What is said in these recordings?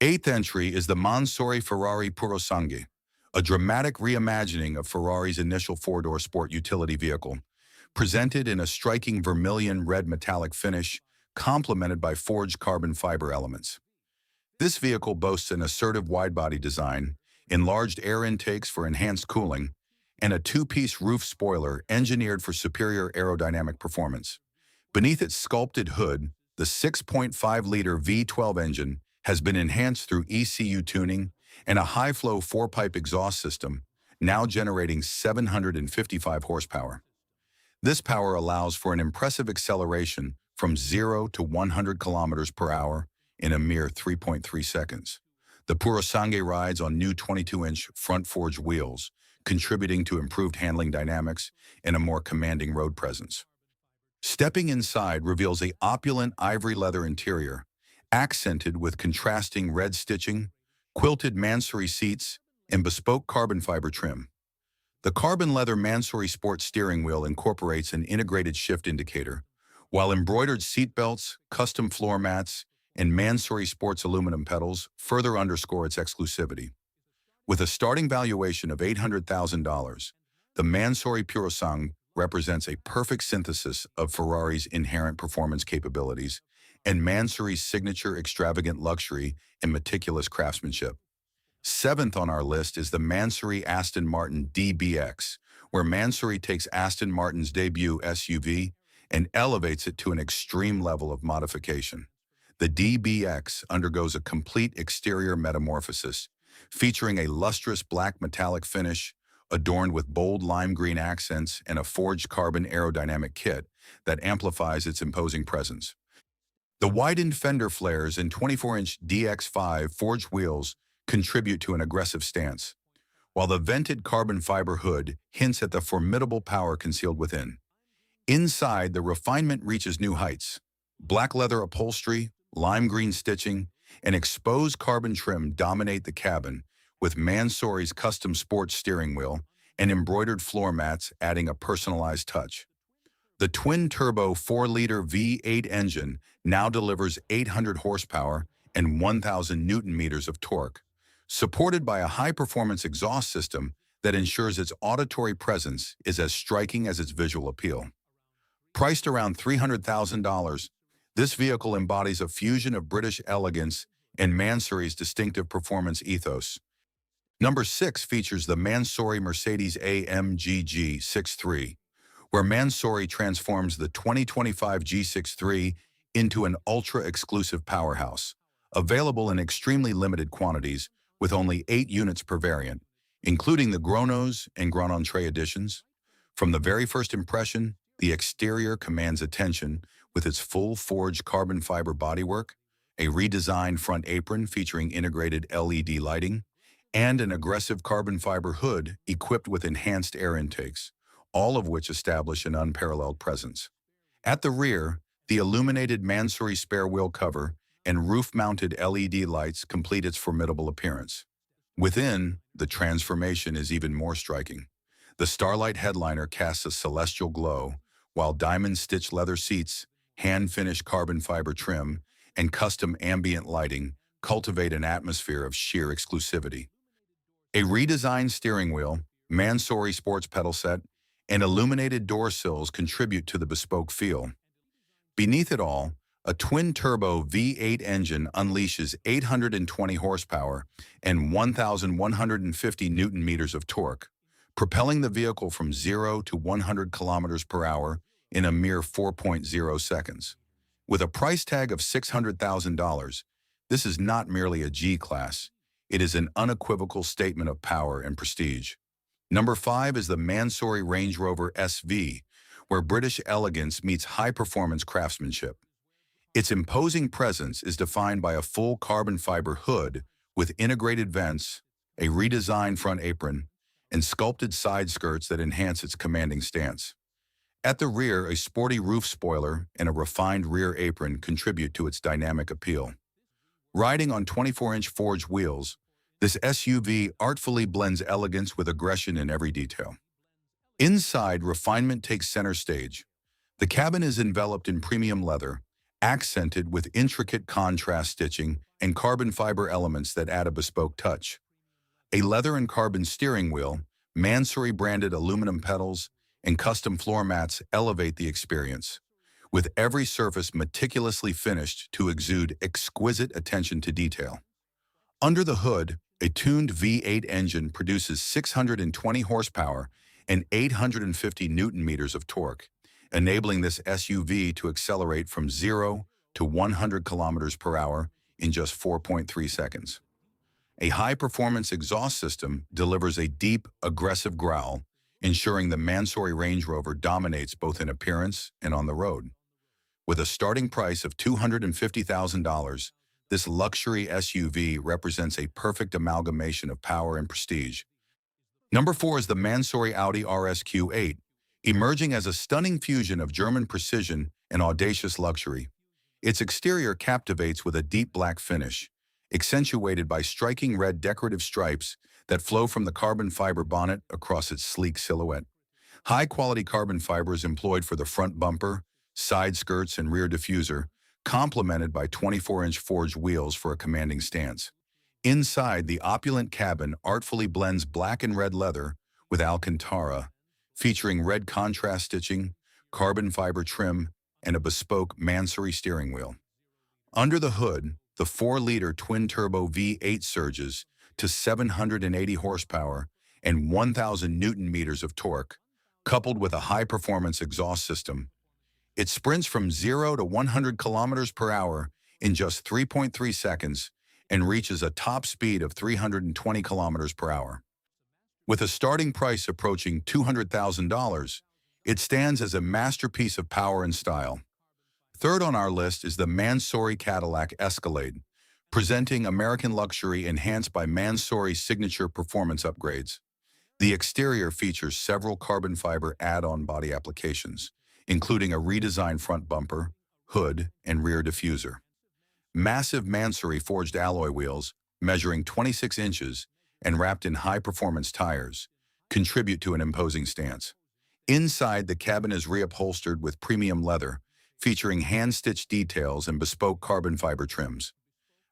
Eighth entry is the Mansory Ferrari Purosangue, a dramatic reimagining of Ferrari's initial four-door sport utility vehicle, presented in a striking vermilion red metallic finish, complemented by forged carbon fiber elements. This vehicle boasts an assertive wide-body design, enlarged air intakes for enhanced cooling, and a two-piece roof spoiler engineered for superior aerodynamic performance. Beneath its sculpted hood, the 6.5-liter V12 engine has been enhanced through ECU tuning and a high-flow four-pipe exhaust system, now generating 755 horsepower. This power allows for an impressive acceleration from 0 to 100 kilometers per hour in a mere 3.3 seconds. The Purosangue rides on new 22-inch front-forged wheels, contributing to improved handling dynamics and a more commanding road presence. Stepping inside reveals an opulent ivory leather interior, accented with contrasting red stitching, quilted Mansory seats, and bespoke carbon fiber trim. The carbon leather Mansory Sport steering wheel incorporates an integrated shift indicator, while embroidered seatbelts, custom floor mats, and Mansory Sports aluminum pedals further underscore its exclusivity. With a starting valuation of $800,000, the Mansory Purosangue represents a perfect synthesis of Ferrari's inherent performance capabilities and Mansory's signature extravagant luxury and meticulous craftsmanship. Seventh on our list is the Mansory Aston Martin DBX, where Mansory takes Aston Martin's debut SUV and elevates it to an extreme level of modification. The DBX undergoes a complete exterior metamorphosis, featuring a lustrous black metallic finish, adorned with bold lime green accents and a forged carbon aerodynamic kit that amplifies its imposing presence. The widened fender flares and 24-inch DX5 forged wheels contribute to an aggressive stance, while the vented carbon fiber hood hints at the formidable power concealed within. Inside, the refinement reaches new heights. Black leather upholstery, lime green stitching, and exposed carbon trim dominate the cabin, with Mansory's custom sports steering wheel and embroidered floor mats adding a personalized touch. The twin-turbo 4-liter V8 engine now delivers 800 horsepower and 1,000 newton-meters of torque, supported by a high-performance exhaust system that ensures its auditory presence is as striking as its visual appeal. Priced around $300,000, this vehicle embodies a fusion of British elegance and Mansory's distinctive performance ethos. Number 6 features the Mansory Mercedes-AMG G63, where Mansory transforms the 2025 G63 into an ultra-exclusive powerhouse, available in extremely limited quantities with only 8 units per variant, including the Gronos and Grand Entrée editions. From the very first impression, the exterior commands attention with its full forged carbon fiber bodywork, a redesigned front apron featuring integrated LED lighting, and an aggressive carbon fiber hood equipped with enhanced air intakes, all of which establish an unparalleled presence. At the rear, the illuminated Mansory spare wheel cover and roof-mounted LED lights complete its formidable appearance. Within, the transformation is even more striking. The Starlight headliner casts a celestial glow, while diamond-stitched leather seats, hand-finished carbon fiber trim, and custom ambient lighting cultivate an atmosphere of sheer exclusivity. A redesigned steering wheel, Mansory sports pedal set, and illuminated door sills contribute to the bespoke feel. Beneath it all, a twin-turbo V8 engine unleashes 820 horsepower and 1,150 newton-meters of torque, propelling the vehicle from 0 to 100 kilometers per hour in a mere 4.0 seconds. With a price tag of $600,000, this is not merely a G-Class. It is an unequivocal statement of power and prestige. Number 5 is the Mansory Range Rover SV, where British elegance meets high-performance craftsmanship. Its imposing presence is defined by a full carbon fiber hood with integrated vents, a redesigned front apron, and sculpted side skirts that enhance its commanding stance. At the rear, a sporty roof spoiler and a refined rear apron contribute to its dynamic appeal. Riding on 24-inch forged wheels, this SUV artfully blends elegance with aggression in every detail. Inside, refinement takes center stage. The cabin is enveloped in premium leather, accented with intricate contrast stitching and carbon fiber elements that add a bespoke touch. A leather and carbon steering wheel, Mansory-branded aluminum pedals, and custom floor mats elevate the experience, with every surface meticulously finished to exude exquisite attention to detail. Under the hood, a tuned V8 engine produces 620 horsepower and 850 newton-meters of torque, enabling this SUV to accelerate from 0 to 100 kilometers per hour in just 4.3 seconds. A high-performance exhaust system delivers a deep, aggressive growl, ensuring the Mansory Range Rover dominates both in appearance and on the road. With a starting price of $250,000, this luxury SUV represents a perfect amalgamation of power and prestige. Number 4 is the Mansory Audi RSQ8, emerging as a stunning fusion of German precision and audacious luxury. Its exterior captivates with a deep black finish, accentuated by striking red decorative stripes that flow from the carbon fiber bonnet across its sleek silhouette. High-quality carbon fiber is employed for the front bumper, side skirts, and rear diffuser, complemented by 24-inch forged wheels for a commanding stance. Inside, the opulent cabin artfully blends black and red leather with Alcantara, featuring red contrast stitching, carbon fiber trim, and a bespoke Mansory steering wheel. Under the hood, the 4-liter twin-turbo V8 surges to 780 horsepower and 1,000 newton-meters of torque, coupled with a high-performance exhaust system. It sprints from 0 to 100 kilometers per hour in just 3.3 seconds and reaches a top speed of 320 kilometers per hour. With a starting price approaching $200,000, it stands as a masterpiece of power and style. Third on our list is the Mansory Cadillac Escalade, presenting American luxury enhanced by Mansory's signature performance upgrades. The exterior features several carbon fiber add-on body applications, including a redesigned front bumper, hood, and rear diffuser. Massive Mansory forged alloy wheels, measuring 26 inches and wrapped in high-performance tires, contribute to an imposing stance. Inside, the cabin is reupholstered with premium leather, featuring hand-stitched details and bespoke carbon fiber trims.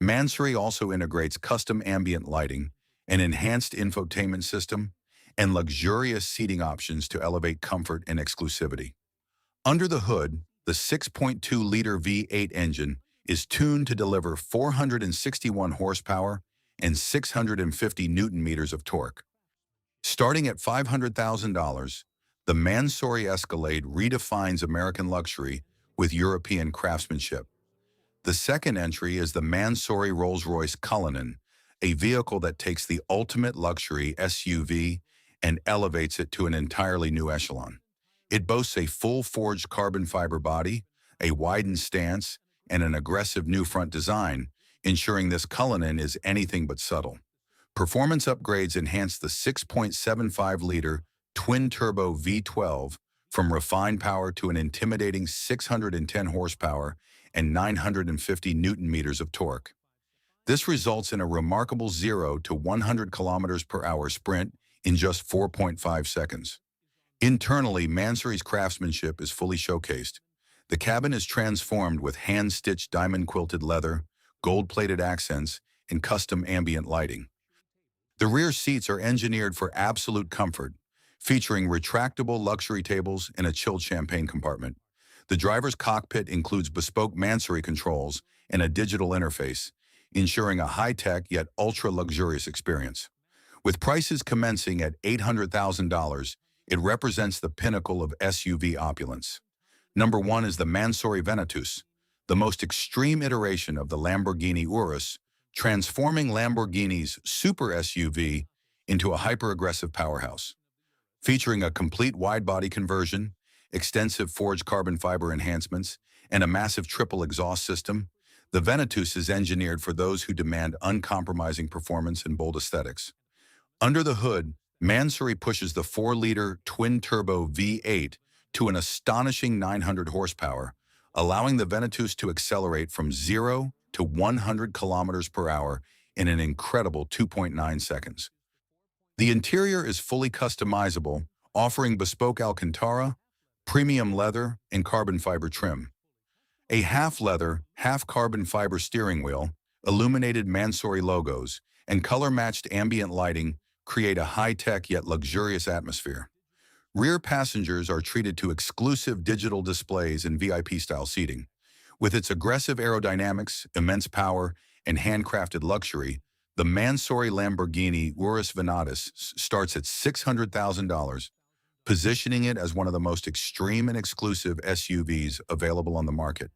Mansory also integrates custom ambient lighting, an enhanced infotainment system, and luxurious seating options to elevate comfort and exclusivity. Under the hood, the 6.2-liter V8 engine is tuned to deliver 461 horsepower and 650 newton-meters of torque. Starting at $500,000, the Mansory Escalade redefines American luxury with European craftsmanship. The second entry is the Mansory Rolls-Royce Cullinan, a vehicle that takes the ultimate luxury SUV and elevates it to an entirely new echelon. It boasts a full forged carbon fiber body, a widened stance, and an aggressive new front design, ensuring this Cullinan is anything but subtle. Performance upgrades enhance the 6.75-liter twin-turbo V12 from refined power to an intimidating 610 horsepower and 950 newton-meters of torque. This results in a remarkable 0 to 100 kilometers per hour sprint in just 4.5 seconds. Internally, Mansory's craftsmanship is fully showcased. The cabin is transformed with hand-stitched diamond-quilted leather, gold-plated accents, and custom ambient lighting. The rear seats are engineered for absolute comfort, featuring retractable luxury tables and a chilled champagne compartment. The driver's cockpit includes bespoke Mansory controls and a digital interface, ensuring a high-tech yet ultra-luxurious experience. With prices commencing at $800,000, it represents the pinnacle of SUV opulence. Number 1 is the Mansory Venetus, the most extreme iteration of the Lamborghini Urus, transforming Lamborghini's super SUV into a hyper-aggressive powerhouse. Featuring a complete wide-body conversion, extensive forged carbon fiber enhancements, and a massive triple exhaust system, the Venetus is engineered for those who demand uncompromising performance and bold aesthetics. Under the hood, Mansory pushes the 4-liter twin-turbo V8 to an astonishing 900 horsepower, allowing the Venetus to accelerate from 0 to 100 kilometers per hour in an incredible 2.9 seconds. The interior is fully customizable, offering bespoke Alcantara, premium leather, and carbon fiber trim. A half-leather, half-carbon fiber steering wheel, illuminated Mansory logos, and color-matched ambient lighting create a high-tech yet luxurious atmosphere. Rear passengers are treated to exclusive digital displays and VIP-style seating. With its aggressive aerodynamics, immense power, and handcrafted luxury, the Mansory Lamborghini Urus starts at $600,000, positioning it as one of the most extreme and exclusive SUVs available on the market.